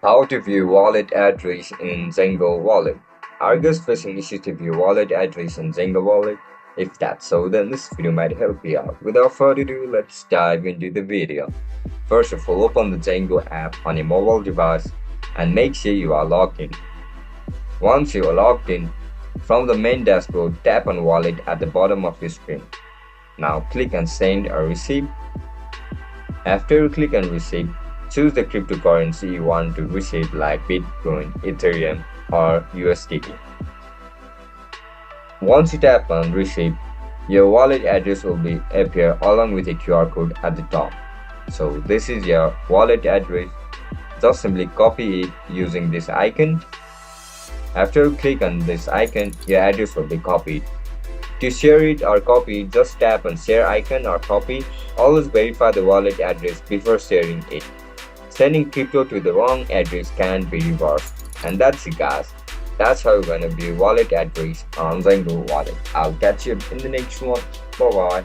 How to view wallet address in Zengo wallet. Are you guys facing issues to view wallet address in Zengo wallet? If that's so, then this video might help you out. Without further ado, let's dive into the video. First of all, open the Zengo app on your mobile device and make sure you are logged in. Once you are logged in, from the main dashboard, tap on wallet at the bottom of your screen. Now click on send or receive. After you click on receive, choose the cryptocurrency you want to receive like Bitcoin, Ethereum, or USDT. Once you tap on receive, your wallet address will appear along with a QR code at the top. So this is your wallet address. Just simply copy it using this icon. After you click on this icon, your address will be copied. To share it or copy, just tap on share icon or copy. Always verify the wallet address before sharing it. Sending crypto to the wrong address can be reversed. And that's it, guys. That's how you're gonna view wallet address on Zengo wallet. I'll catch you in the next one. Bye bye.